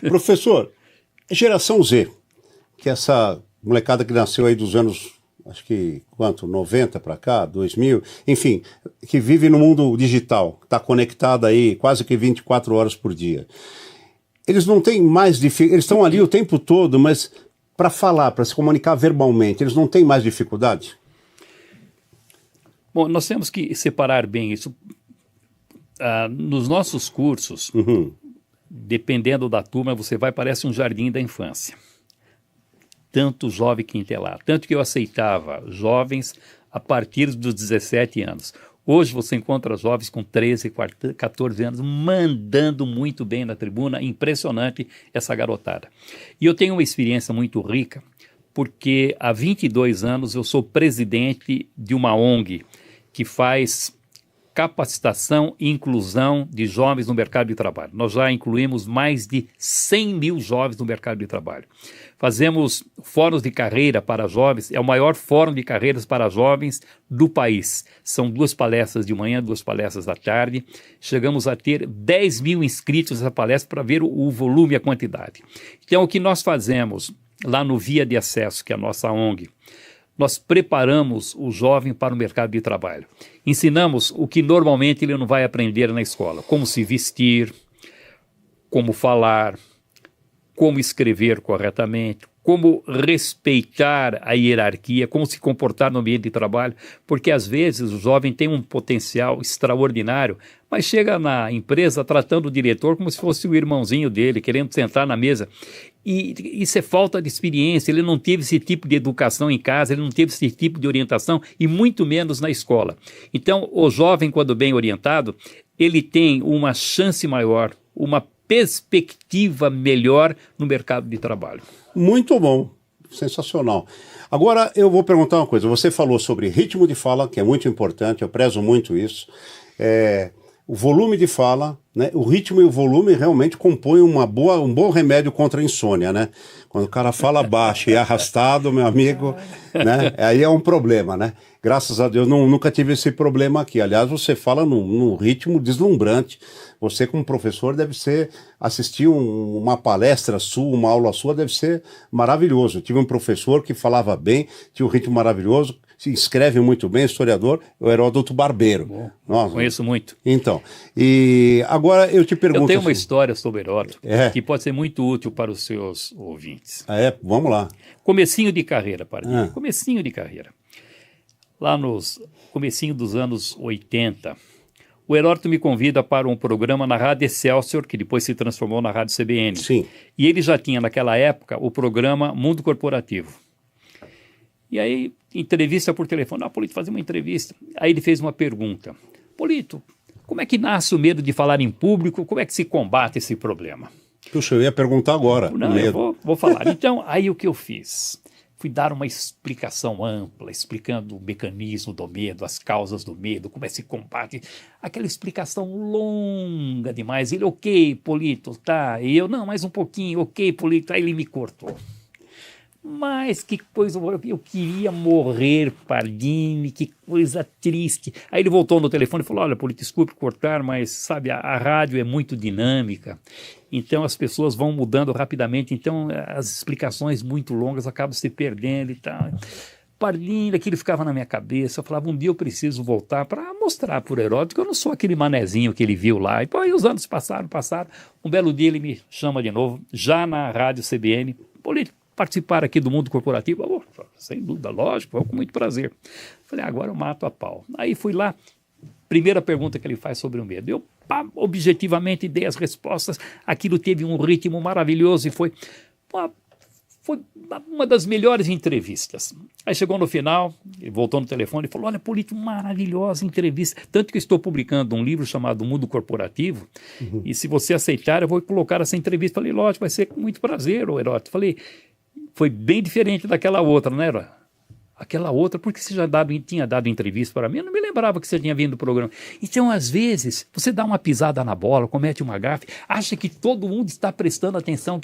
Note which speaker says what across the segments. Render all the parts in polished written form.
Speaker 1: Professor, geração Z, que é essa molecada que nasceu aí dos anos, acho que, 90 para cá, 2000, enfim, que vive no mundo digital, está conectada aí quase que 24 horas por dia. Eles não têm mais dificuldade, eles estão ali o tempo todo, mas para falar, para se comunicar verbalmente, eles não têm mais dificuldade?
Speaker 2: Bom, nós temos que separar bem isso. Nos nossos cursos, dependendo da turma, você vai, parece um jardim da infância. Tanto jovem que tem lá. Tanto que eu aceitava jovens a partir dos 17 anos. Hoje você encontra jovens com 13, 14 anos mandando muito bem na tribuna. Impressionante essa garotada. E eu tenho uma experiência muito rica, porque há 22 anos eu sou presidente de uma ONG que faz capacitação e inclusão de jovens no mercado de trabalho. Nós já incluímos mais de 100 mil jovens no mercado de trabalho. Fazemos fóruns de carreira para jovens, é o maior fórum de carreiras para jovens do país. São 2 palestras de manhã, 2 palestras da tarde. Chegamos a ter 10 mil inscritos nessa palestra para ver o volume e a quantidade. Então, o que nós fazemos lá no Via de Acesso, que é a nossa ONG, nós preparamos o jovem para o mercado de trabalho. Ensinamos o que normalmente ele não vai aprender na escola. Como se vestir, como falar, como escrever corretamente, como respeitar a hierarquia, como se comportar no ambiente de trabalho, porque às vezes o jovem tem um potencial extraordinário, mas chega na empresa tratando o diretor como se fosse o irmãozinho dele, querendo sentar na mesa. E isso é falta de experiência, ele não teve esse tipo de educação em casa, ele não teve esse tipo de orientação e muito menos na escola. Então, o jovem, quando bem orientado, ele tem uma chance maior, uma perspectiva melhor no mercado de trabalho.
Speaker 1: Muito bom, sensacional. Agora eu vou perguntar uma coisa, você falou sobre ritmo de fala, que é muito importante, eu prezo muito isso, o volume de fala, né? O ritmo e o volume realmente compõem um bom remédio contra a insônia, né? Quando o cara fala baixo e arrastado, meu amigo, né? Aí é um problema, né? Graças a Deus nunca tive esse problema aqui. Aliás, você fala num ritmo deslumbrante. Você, como professor, assistir uma palestra sua, uma aula sua, deve ser maravilhoso. Eu tive um professor que falava bem, tinha um ritmo maravilhoso, se escreve muito bem, historiador, o Heródoto Barbeiro.
Speaker 2: Bom,
Speaker 1: nossa,
Speaker 2: conheço muito.
Speaker 1: Então, e agora eu te pergunto...
Speaker 2: Eu tenho
Speaker 1: assim,
Speaker 2: uma história sobre Heródoto que pode ser muito útil para os seus ouvintes.
Speaker 1: Vamos lá.
Speaker 2: Comecinho de carreira, Pardini. Comecinho de carreira. Lá nos comecinho dos anos 80, o Heródoto me convida para um programa na Rádio Excelsior, que depois se transformou na Rádio CBN.
Speaker 1: Sim.
Speaker 2: E ele já tinha, naquela época, o programa Mundo Corporativo. E aí, entrevista por telefone. Polito, fazer uma entrevista. Aí ele fez uma pergunta. Polito, como é que nasce o medo de falar em público? Como é que se combate esse problema?
Speaker 1: Puxa, eu ia perguntar agora.
Speaker 2: Não, eu vou falar. Então, aí o que eu fiz? Fui dar uma explicação ampla, explicando o mecanismo do medo, as causas do medo, como é que se combate. Aquela explicação longa demais. Ele, ok, Polito, tá. E eu, não, mais um pouquinho, ok, Polito. Aí ele me cortou. Mas que coisa, eu queria morrer, Pardini, que coisa triste. Aí ele voltou no telefone e falou, olha, Polito, desculpe cortar, mas sabe, a rádio é muito dinâmica, então as pessoas vão mudando rapidamente, então as explicações muito longas acabam se perdendo e tal. Pardini, aquilo ficava na minha cabeça, eu falava, um dia eu preciso voltar para mostrar para o Heródoto que eu não sou aquele manezinho que ele viu lá. E aí os anos passaram, um belo dia ele me chama de novo, já na rádio CBN, Polito, participar aqui do mundo corporativo? Sem dúvida, lógico, com muito prazer. Falei, agora eu mato a pau. Aí fui lá, primeira pergunta que ele faz sobre o medo. Eu, objetivamente, dei as respostas, aquilo teve um ritmo maravilhoso e foi uma das melhores entrevistas. Aí chegou no final, ele voltou no telefone e falou, olha, Polito, maravilhosa entrevista. Tanto que eu estou publicando um livro chamado Mundo Corporativo, e se você aceitar, eu vou colocar essa entrevista. Falei, lógico, vai ser com muito prazer, Heródoto. Falei, foi bem diferente daquela outra, né, Heródoto? Aquela outra, porque você já tinha dado entrevista para mim, eu não me lembrava que você tinha vindo do programa. Então, às vezes, você dá uma pisada na bola, comete uma gafe, acha que todo mundo está prestando atenção,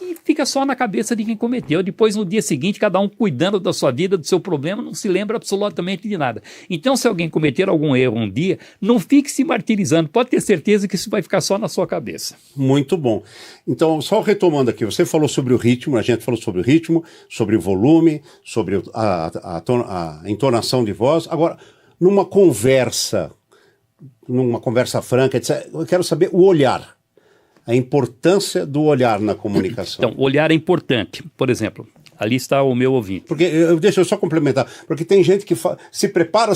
Speaker 2: e fica só na cabeça de quem cometeu. Depois, no dia seguinte, cada um cuidando da sua vida, do seu problema, não se lembra absolutamente de nada. Então, se alguém cometer algum erro um dia, não fique se martirizando, pode ter certeza que isso vai ficar só na sua cabeça.
Speaker 1: Muito bom. Então, só retomando aqui, você falou sobre o ritmo, a gente falou sobre o ritmo, sobre o volume, sobre a entonação de voz. Agora, numa conversa franca, etc., eu quero saber o olhar, a importância do olhar na comunicação.
Speaker 2: Então, o olhar é importante. Por exemplo, ali está o meu ouvinte.
Speaker 1: Porque, deixa eu só complementar, porque tem gente que se prepara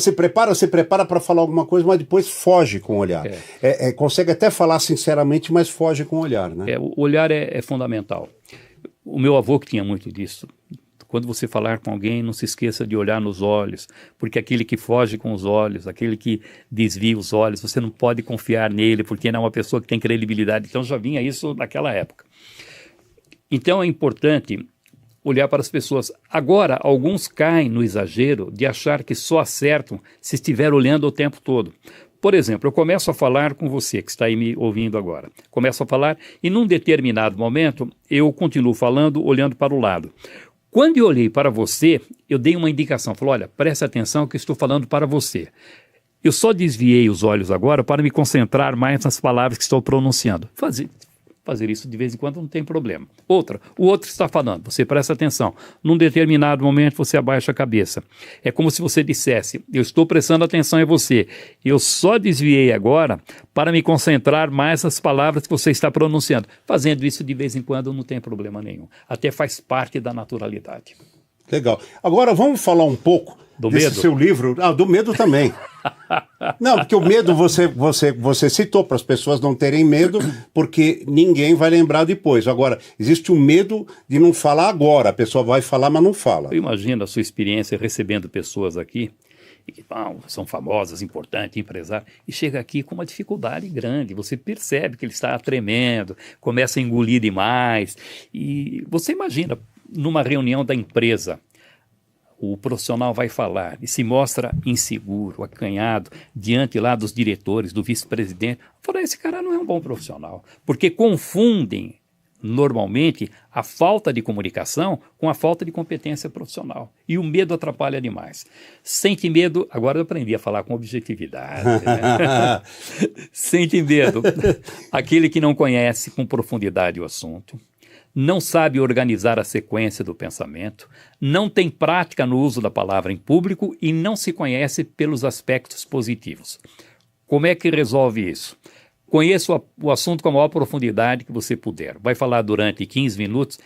Speaker 1: para falar alguma coisa, mas depois foge com o olhar. Consegue até falar sinceramente, mas foge com o olhar, né?
Speaker 2: O olhar é fundamental. O meu avô que tinha muito disso. Quando você falar com alguém, não se esqueça de olhar nos olhos, porque aquele que foge com os olhos, aquele que desvia os olhos, você não pode confiar nele, porque não é uma pessoa que tem credibilidade. Então já vinha isso naquela época. Então é importante olhar para as pessoas. Agora, alguns caem no exagero de achar que só acertam se estiver olhando o tempo todo. Por exemplo, eu começo a falar com você, que está aí me ouvindo agora. Começo a falar e num determinado momento eu continuo falando olhando para o lado. Quando eu olhei para você, eu dei uma indicação. Falei, olha, preste atenção que eu estou falando para você. Eu só desviei os olhos agora para me concentrar mais nas palavras que estou pronunciando. Fazer isso de vez em quando não tem problema. O outro está falando, você presta atenção. Num determinado momento você abaixa a cabeça. É como se você dissesse, eu estou prestando atenção em você. Eu só desviei agora para me concentrar mais nas palavras que você está pronunciando. Fazendo isso de vez em quando não tem problema nenhum. Até faz parte da naturalidade.
Speaker 1: Legal. Agora vamos falar um pouco
Speaker 2: do
Speaker 1: desse
Speaker 2: medo?
Speaker 1: Seu livro. Do medo também. Não, porque o medo você citou para as pessoas não terem medo, porque ninguém vai lembrar depois. Agora, existe o medo de não falar agora. A pessoa vai falar, mas não fala.
Speaker 2: Eu imagino a sua experiência recebendo pessoas aqui que são famosas, importantes, empresários, e chega aqui com uma dificuldade grande. Você percebe que ele está tremendo, começa a engolir demais. E você imagina, numa reunião da empresa, o profissional vai falar e se mostra inseguro, acanhado, diante lá dos diretores, do vice-presidente. Fala, esse cara não é um bom profissional, porque confundem normalmente a falta de comunicação com a falta de competência profissional. E o medo atrapalha demais. Sente medo, agora eu aprendi a falar com objetividade. Né? Sente medo, aquele que não conhece com profundidade o assunto, não sabe organizar a sequência do pensamento, não tem prática no uso da palavra em público e não se conhece pelos aspectos positivos. Como é que resolve isso? Conheça o assunto com a maior profundidade que você puder. Vai falar durante 15 minutos,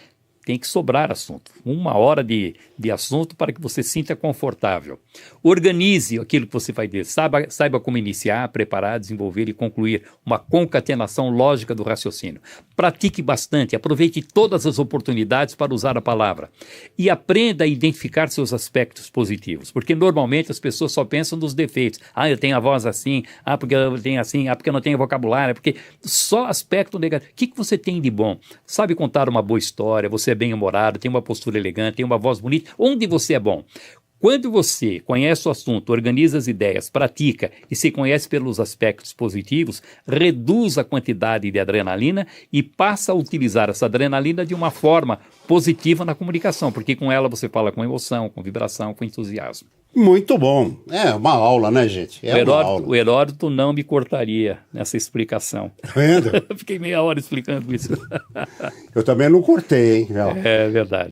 Speaker 2: tem que sobrar assunto. 1 hora de assunto para que você se sinta confortável. Organize aquilo que você vai dizer. Saiba como iniciar, preparar, desenvolver e concluir uma concatenação lógica do raciocínio. Pratique bastante, aproveite todas as oportunidades para usar a palavra. E aprenda a identificar seus aspectos positivos. Porque normalmente as pessoas só pensam nos defeitos. Eu tenho a voz assim, porque eu tenho assim, porque eu não tenho vocabulário, porque só aspecto negativo. O que você tem de bom? Sabe contar uma boa história, você é bem-humorado, tem uma postura elegante, tem uma voz bonita. Onde você é bom? Quando você conhece o assunto, organiza as ideias, pratica e se conhece pelos aspectos positivos, reduz a quantidade de adrenalina e passa a utilizar essa adrenalina de uma forma positiva na comunicação, porque com ela você fala com emoção, com vibração, com entusiasmo.
Speaker 1: Muito bom. É uma aula, né, gente?
Speaker 2: O Heródoto não me cortaria nessa explicação.
Speaker 1: Tá vendo?
Speaker 2: Fiquei meia hora explicando isso.
Speaker 1: Eu também não cortei, hein?
Speaker 2: É verdade.